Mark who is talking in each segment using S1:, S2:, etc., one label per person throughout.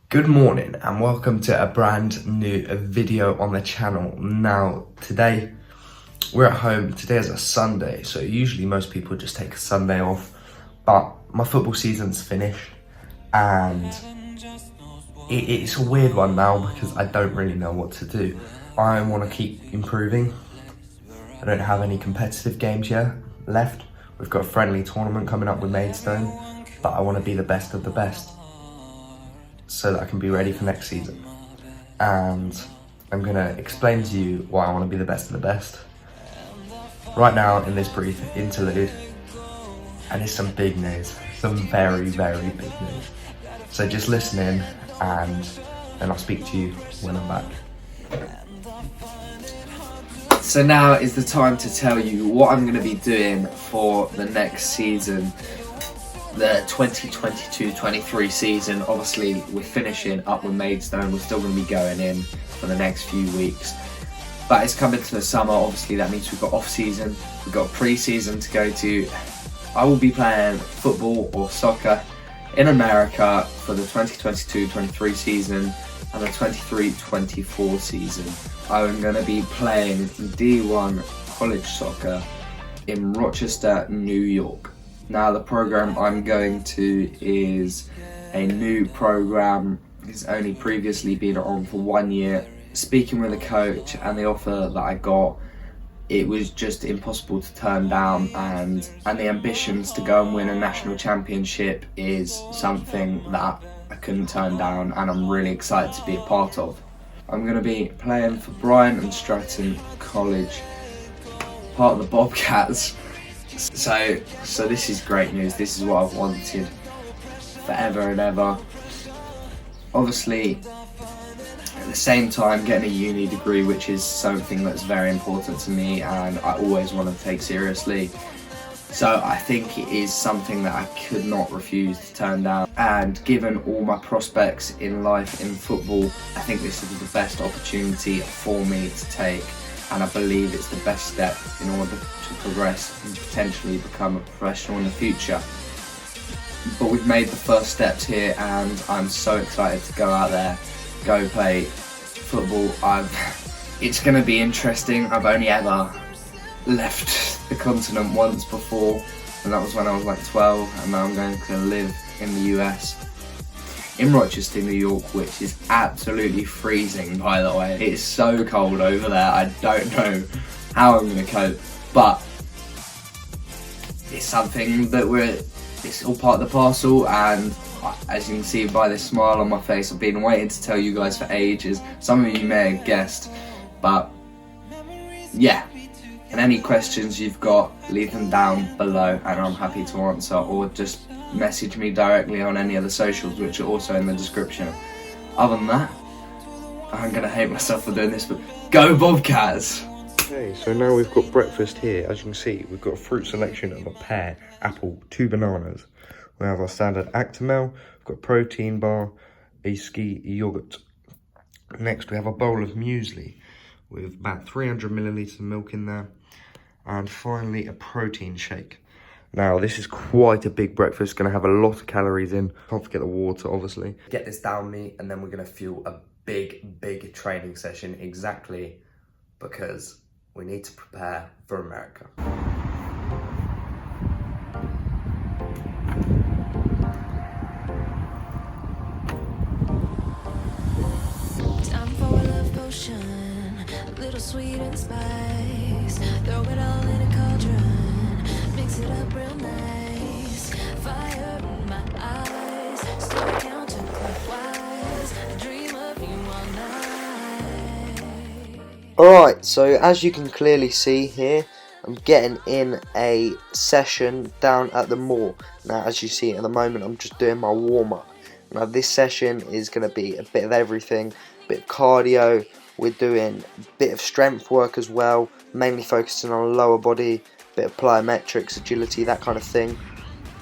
S1: Good morning and welcome to a brand new video on the channel. Now today we're at home. Today is a Sunday, so usually most people just take a Sunday off, but my football season's finished and it's a weird one now because I don't really know what to do. I want to keep improving. I don't have any competitive games yet left. We've got a friendly tournament coming up with Maidstone, but I want to be the best of the best so that I can be ready for next season. And I'm gonna explain to you why I want to be the best of the best right now in this brief interlude. And it's some big news, some very, very big news. So just listen in and then I'll speak to you when I'm back. So now is the time to tell you what I'm going to be doing for the next season, the 2022-23 season. Obviously, we're finishing up with Maidstone. We're still going to be going in for the next few weeks. But it's coming to the summer. Obviously, that means we've got off-season. We've got pre-season to go to. I will be playing football or soccer in America for the 2022-23 season and the 23-24 season. I'm going to be playing D1 college soccer in Rochester, New York. Now the program I'm going to is a new program. It's only previously been on for 1 year. Speaking with a coach and the offer that I got, it was just impossible to turn down, and the ambitions to go and win a national championship is something that I couldn't turn down, and I'm really excited to be a part of. I'm going to be playing for Bryan and Stratton College, part of the Bobcats. So this is great news. This is what I've wanted forever and ever. Obviously, at the same time, getting a uni degree, which is something that's very important to me and I always want to take seriously. So I think it is something that I could not refuse to turn down. And given all my prospects in life in football, I think this is the best opportunity for me to take. And I believe it's the best step in order to progress and potentially become a professional in the future. But we've made the first steps here and I'm so excited to go out there, go play football. It's going to be interesting. I've only ever left the continent once before, and that was when I was like 12, and now I'm going to live in the US. In Rochester, New York, which is absolutely freezing, by the way. It's so cold over there, I don't know how I'm going to cope, but it's something that it's all part of the parcel, and as you can see by this smile on my face, I've been waiting to tell you guys for ages. Some of you may have guessed, but yeah. And any questions you've got, leave them down below and I'm happy to answer, or just message me directly on any of the socials, which are also in the description. Other than that, I'm gonna hate myself for doing this, but go Bobcats!
S2: Okay, so now we've got breakfast here. As you can see, we've got a fruit selection of a pear, apple, 2 bananas. We have our standard Actimel, we've got a protein bar, a ski yogurt. Next we have a bowl of muesli with about 300 millilitres of milk in there. And finally a protein shake. Now this is quite a big breakfast, going to have a lot of calories in. Can't forget the water, obviously. Get this down me and then we're going to fuel a big training session, exactly because we need to prepare for America.
S3: Time for a love potion, a little sweet and spice. Throw it all in a cauldron, mix it up real nice. Fire in my eyes, still counterclockwise. Dream of you all night.
S4: Alright, so as you can clearly see here, I'm getting in a session down at the mall. Now as you see at the moment, I'm just doing my warm-up. Now this session is going to be a bit of everything, a bit of cardio, we're doing a bit of strength work as well, mainly focusing on lower body, a bit of plyometrics, agility, that kind of thing.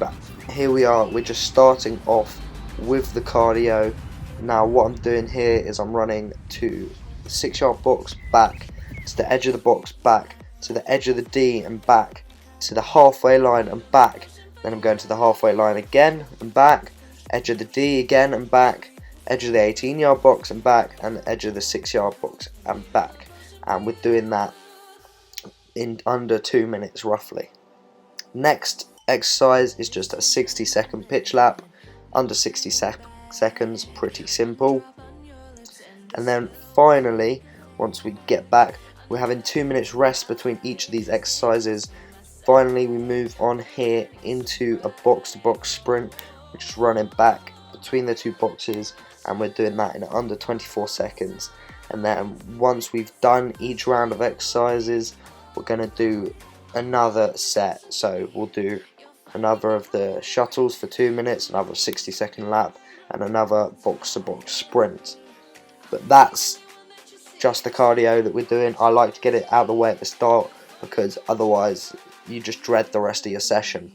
S4: But here we are, we're just starting off with the cardio. Now what I'm doing here is I'm running to the 6-yard box, back to the edge of the box, back to the edge of the D and back to the halfway line and back. Then I'm going to the halfway line again and back, edge of the D again and back, edge of the 18-yard box and back, and the edge of the 6-yard box and back. And we're doing that in under 2 minutes roughly. Next exercise is just a 60-second pitch lap, under 60 seconds, pretty simple. And then finally, once we get back, we're having 2 minutes rest between each of these exercises. Finally, we move on here into a box-to-box sprint, which is running back between the two boxes, and we're doing that in under 24 seconds. And then once we've done each round of exercises, we're going to do another set. So we'll do another of the shuttles for 2 minutes, another 60-second lap, and another box-to-box sprint. But that's just the cardio that we're doing. I like to get it out of the way at the start, because otherwise you just dread the rest of your session.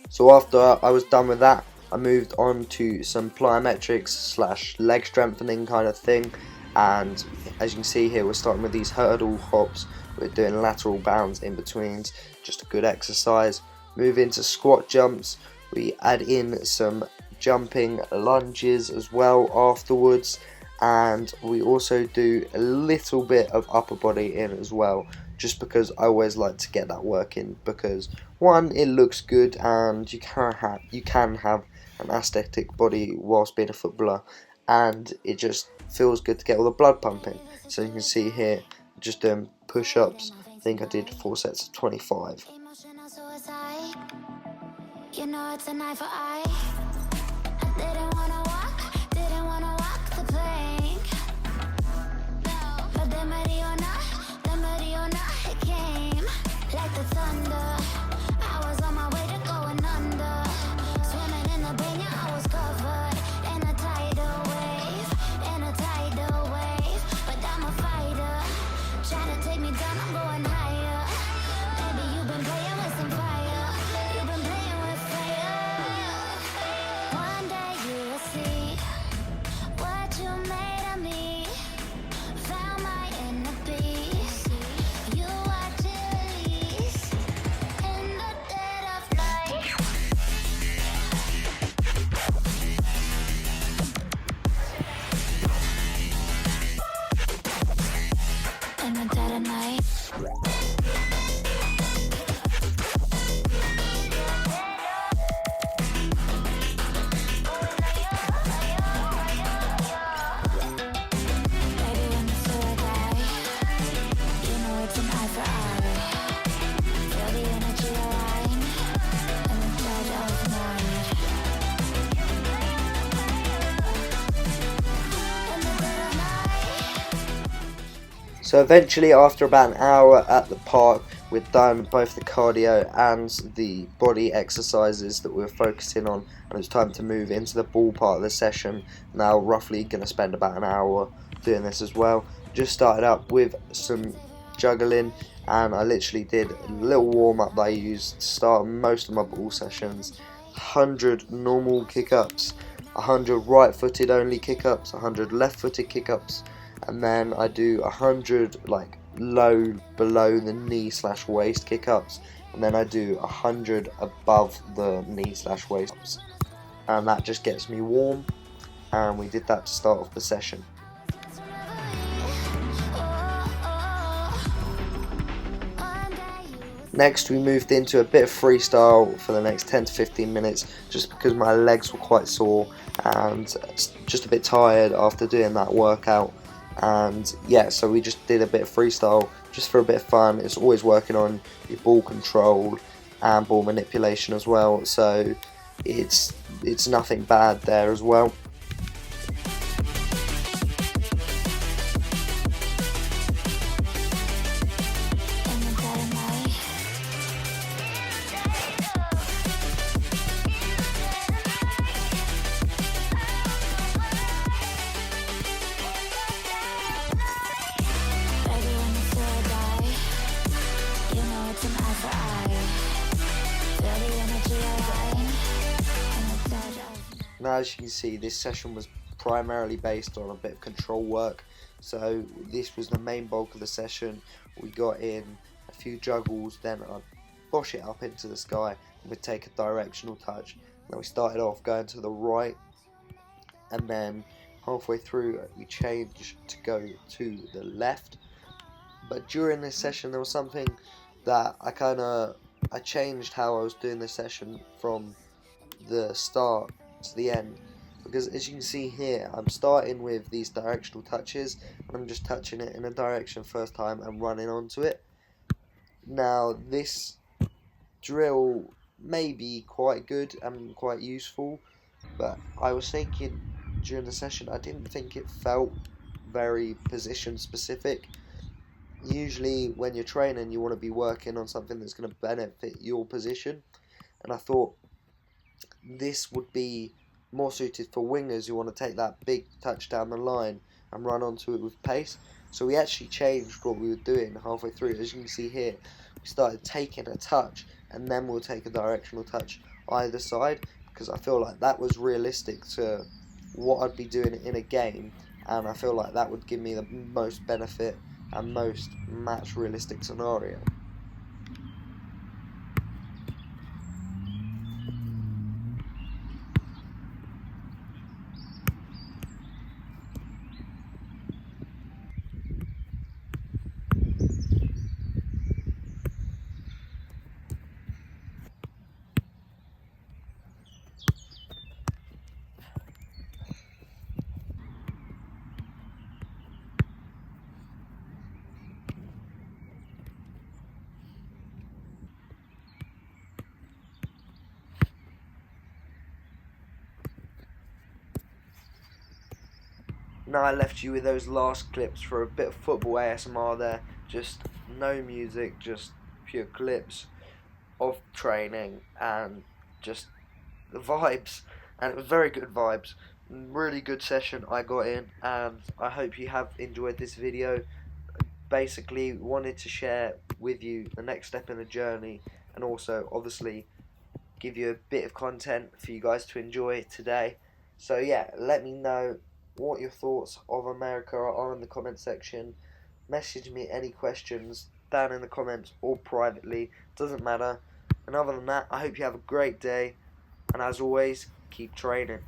S4: So after I was done with that, I moved on to some plyometrics / leg strengthening kind of thing. And as you can see here, we're starting with these hurdle hops. We're doing lateral bounds in betweens, just a good exercise. Move into squat jumps. We add in some jumping lunges as well afterwards, and we also do a little bit of upper body in as well, just because I always like to get that work in, because one, it looks good, and you can have an aesthetic body whilst being a footballer, and it just feels good to get all the blood pumping. So you can see here, just doing push-ups. I think I did 4 sets of 25.
S3: You know it's an eye for eye. I didn't wanna walk the plank. No, but the Mariona, it came like the thunder. I was on my way to going under. Swimming in the bay, I was covered in a tidal wave. But I'm a fighter, trying to take me down, I'm going higher. Baby, you've been playing with some fire. You've been playing with fire. One day you will see what you made of me. Found my inner peace. You watch it release in the dead of night. In the dead of night.
S4: So eventually, after about an hour at the park, we're done both the cardio and the body exercises that we were focusing on, and it's time to move into the ball part of the session. Now roughly going to spend about an hour doing this as well. Just started up with some juggling, and I literally did a little warm-up that I used to start most of my ball sessions. 100 normal kick-ups, 100 right-footed only kick-ups, 100 left-footed kick-ups, and then I do 100 like low below the knee / waist kick-ups, and then I do 100 above the knee / waist, and that just gets me warm. And we did that to start off the session. Next, we moved into a bit of freestyle for the next 10 to 15 minutes, just because my legs were quite sore and just a bit tired after doing that workout. And yeah, so we just did a bit of freestyle just for a bit of fun. It's always working on your ball control and ball manipulation as well, so it's nothing bad there as well. Now, as you can see, this session was primarily based on a bit of control work. So this was the main bulk of the session. We got in a few juggles, then I'd bosh it up into the sky and we'd take a directional touch. Now we started off going to the right, and then halfway through we changed to go to the left. But during this session there was something that I changed how I was doing this session from the start to the end, because as you can see here, I'm starting with these directional touches and I'm just touching it in a direction first time and running onto it. Now this drill may be quite good and quite useful, but I was thinking during the session I didn't think it felt very position specific. Usually when you're training you want to be working on something that's going to benefit your position, and I thought this would be more suited for wingers who want to take that big touch down the line and run onto it with pace. So we actually changed what we were doing halfway through. As you can see here, we started taking a touch and then we'll take a directional touch either side, because I feel like that was realistic to what I'd be doing in a game, and I feel like that would give me the most benefit and most match realistic scenario. Now I left you with those last clips for a bit of football ASMR there, just no music, just pure clips of training and just the vibes, and it was very good vibes, really good session I got in, and I hope you have enjoyed this video. Basically wanted to share with you the next step in the journey, and also obviously give you a bit of content for you guys to enjoy today. So yeah, let me know what your thoughts of America are in the comment section. Message me any questions down in the comments or privately, doesn't matter. And other than that, I hope you have a great day, and as always, keep training.